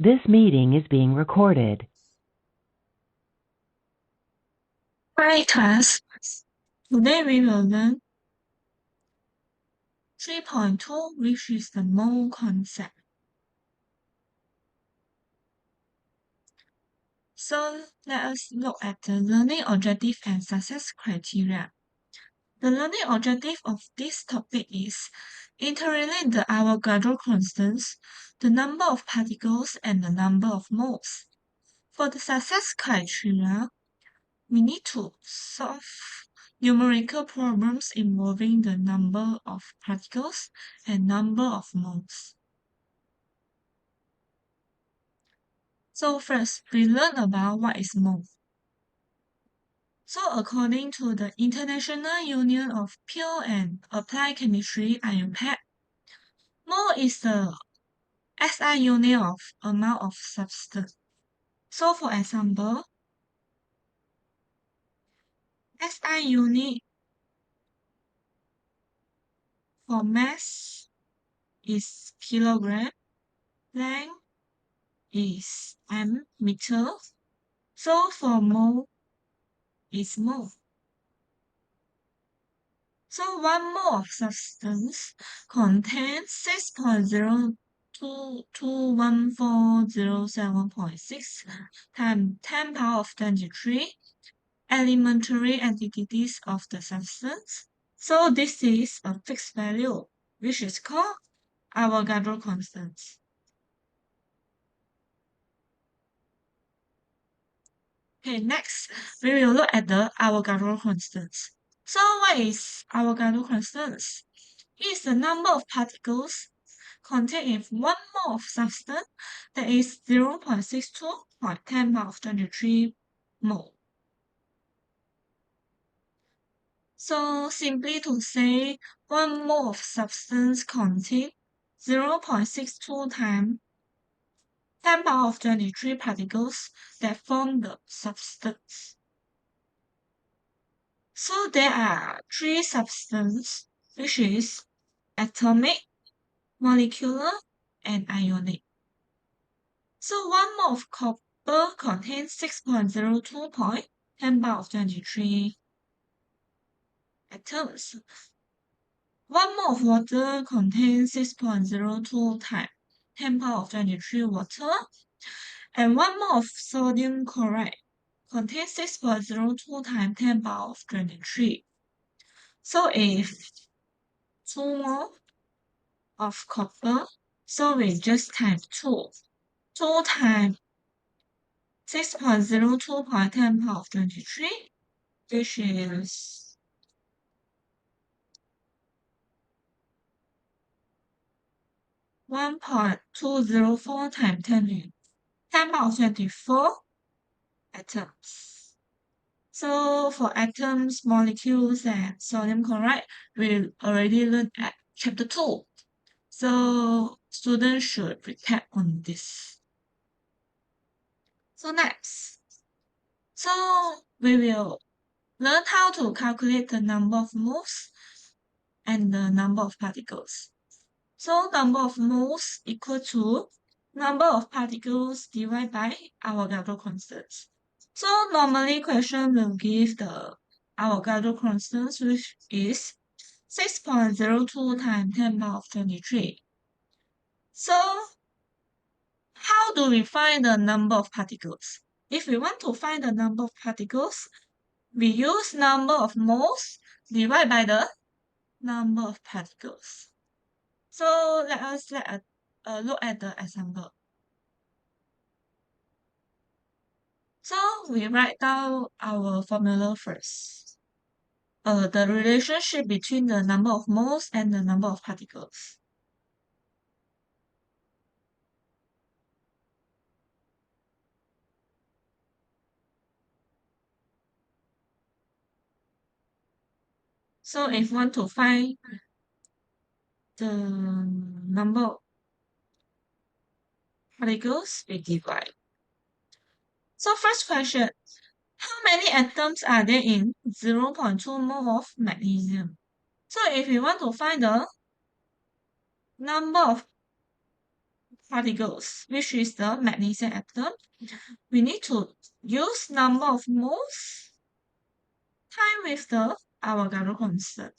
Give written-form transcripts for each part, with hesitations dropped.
This meeting is being recorded. Hi class, today we will learn 3.2, which is the mole concept. So let us look at the learning objective and success criteria. The learning objective of this topic is interrelate the Avogadro constants, the number of particles, and the number of moles. For the success criteria, we need to solve numerical problems involving the number of particles and number of moles. So first, we learn about what is mole. So according to the International Union of Pure and Applied Chemistry, IUPAC, mole is the SI unit of amount of substance. So for example, SI unit for mass is kilogram, length is meter. So for mole is mole. So 1 mole of substance contains 6.02214076 times 10 power of 23 elementary entities of the substance. So this is a fixed value, which is called Avogadro constant. Okay, next, we will look at the Avogadro constants. So what is Avogadro constants? It is the number of particles contained in 1 mole of substance that is 0.62 or 10 power of 23 mole. So simply to say, 1 mole of substance contains 0.62 times 10 power of 23 particles that form the substance. So there are 3 substances, which is atomic, molecular, and ionic. So 1 mole of copper contains 6.02 10 power of 23 atoms. 1 mole of water contains 6.02 times 10 power of 23 water. And 1 mole of sodium chloride contains 6.02 times 10 power of 23. So if 2 mole of copper, so we just times 2. 2 times 6.02 by 10 power of 23, which is 1.204 times 10 power of 24 atoms. So for atoms, molecules, and sodium chloride, we already learned at chapter 2. So students should recap on this. So next, so we will learn how to calculate the number of moles and the number of particles. So number of moles equal to number of particles divided by Avogadro constant. So normally question will give the Avogadro constant, which is 6.02 times 10 power of 23. So how do we find the number of particles? If we want to find the number of particles, we use number of moles divided by the number of particles. So let us look at the example. So we write down our formula first. The relationship between the number of moles and the number of particles. So if we want to find the number of particles, we divide. So first question, how many atoms are there in 0.2 mole of magnesium? So if we want to find the number of particles, which is the magnesium atom, we need to use number of moles time with the Avogadro constant.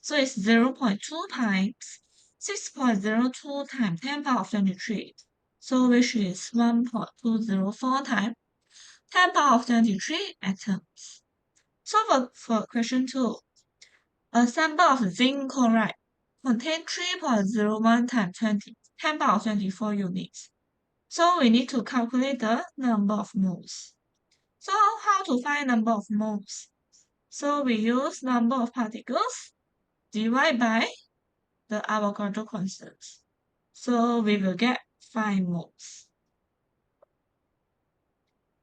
So it's 0.2 times 6.02 times 10 power of 23. So which is 1.204 times 10 power of 23 atoms. So for question 2, a sample of zinc chloride contains 3.01 times 10 power of 24 units. So we need to calculate the number of moles. So how to find number of moles? So we use number of particles divided by the Avogadro constant. So we will get 5 moles.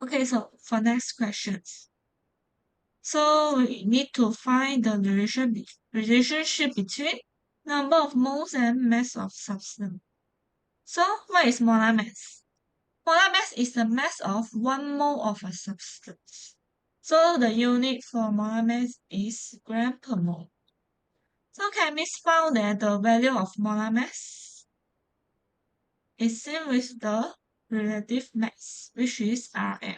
Okay, so for next questions. So we need to find the relationship between number of moles and mass of substance. So what is molar mass? Molar mass is the mass of 1 mole of a substance. So the unit for molar mass is gram per mole. So chemists found that the value of molar mass is same with the relative mass, which is Rm.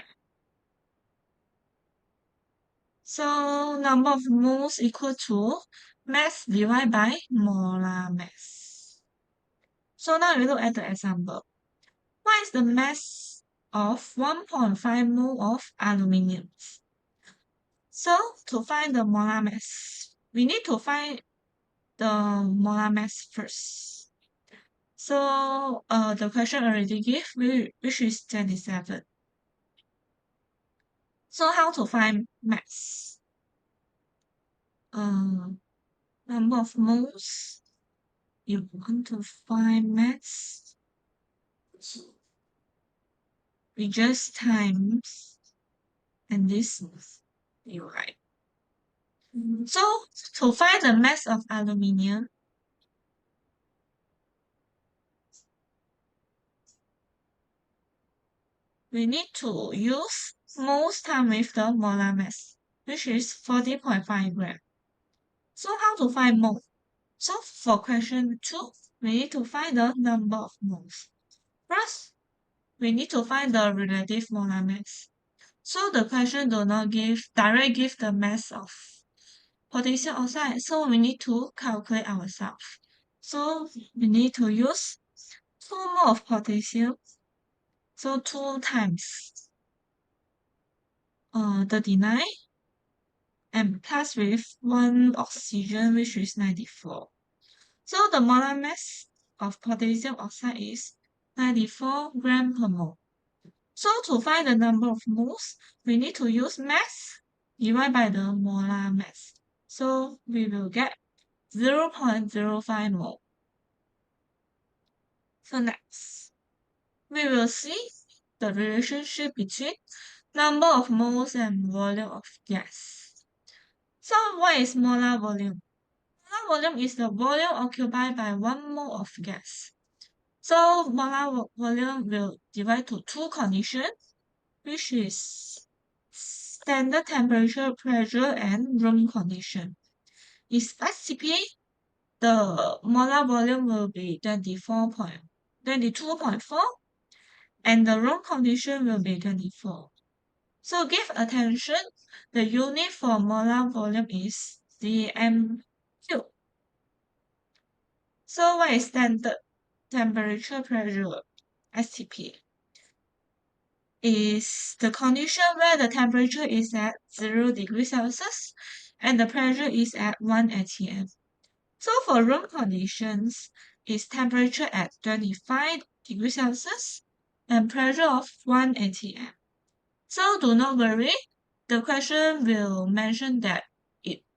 So number of moles equal to mass divided by molar mass. So now we look at the example. What is the mass of 1.5 mole of aluminium? So to find the molar mass, we need to find the molar mass first. So the question already gave, which is 27. So how to find mass? Number of moles. You want to find mass? We just times and this you write. So to find the mass of aluminium, we need to use moles times with the molar mass, which is 40.5 grams. So how to find mole? So for question 2, we need to find the number of moles. First, we need to find the relative molar mass. So the question do not directly give the mass of potassium oxide, so we need to calculate ourselves. So we need to use 2 mole of potassium, so 2 times 39, and plus with 1 oxygen, which is 94. So the molar mass of potassium oxide is 94 grams per mole. So to find the number of moles, we need to use mass divided by the molar mass. So we will get 0.05 mole. So next, we will see the relationship between number of moles and volume of gas. So what is molar volume? Molar volume is the volume occupied by 1 mole of gas. So molar volume will divide to 2 conditions, which is standard temperature, pressure, and room condition. If STP, the molar volume will be 22.4, and the room condition will be 24. So give attention, the unit for molar volume is cm cube. So what is standard temperature, pressure, STP? Is the condition where the temperature is at 0 degrees Celsius and the pressure is at 1 atm. So for room conditions, is temperature at 25 degrees Celsius and pressure of 1 atm. So do not worry, the question will mention that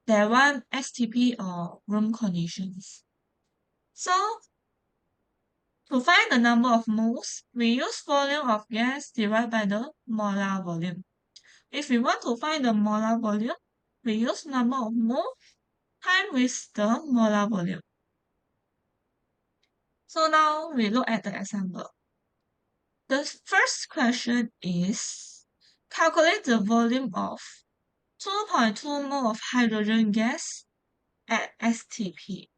there one STP or room conditions. So to find the number of moles, we use volume of gas divided by the molar volume. If we want to find the molar volume, we use number of moles times with the molar volume. So now we look at the example. The first question is, calculate the volume of 2.2 mole of hydrogen gas at STP.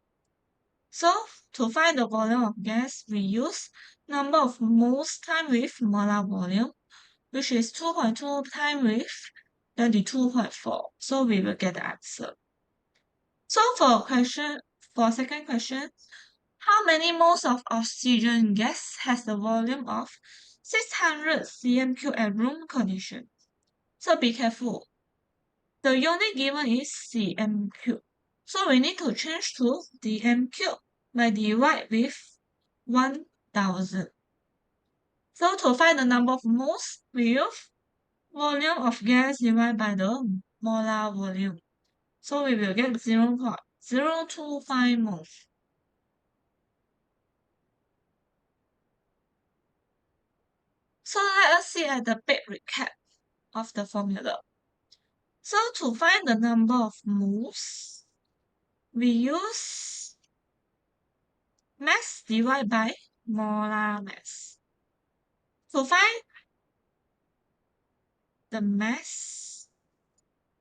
So to find the volume of gas, we use number of moles times with molar volume, which is 2.2 times with 22.4. So we will get the answer. So for second question, how many moles of oxygen gas has the volume of 600 cm3 at room condition? So be careful. The unit given is cm3. So we need to change to dm3 by divide with 1000. So to find the number of moles, we use volume of gas divided by the molar volume. So we will get 0.025 moles. So let us see at the big recap of the formula. So to find the number of moles, we use mass divided by molar mass. To find the mass,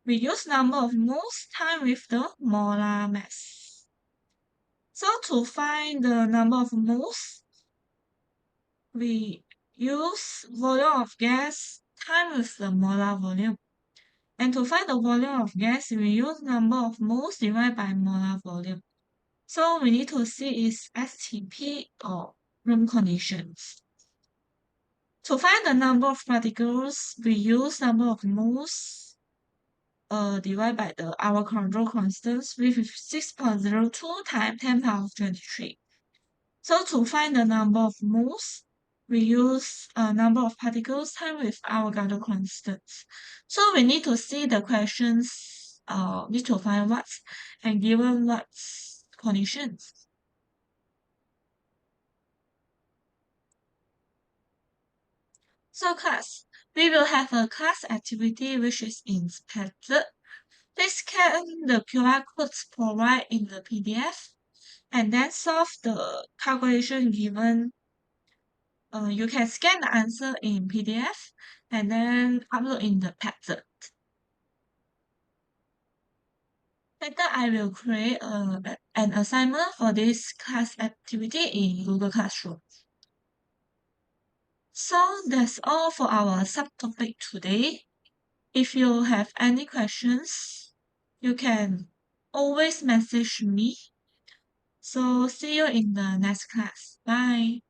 we use number of moles times with the molar mass. So to find the number of moles, we use volume of gas times with the molar volume. And to find the volume of gas, we use number of moles divided by molar volume. So we need to see is STP or room conditions. To find the number of particles, we use number of moles divided by our control constants, which is 6.02 times 10 power of 23. So to find the number of moles, we use number of particles times with Avogadro constants. So we need to see the questions, need to find what's and given what's conditions. So class, we will have a class activity which is in Padlet. Please scan the QR codes provided in the PDF and then solve the calculation given. You can scan the answer in PDF and then upload in the Padlet. Later, I will create an assignment for this class activity in Google Classroom. So that's all for our subtopic today. If you have any questions, you can always message me. So see you in the next class. Bye.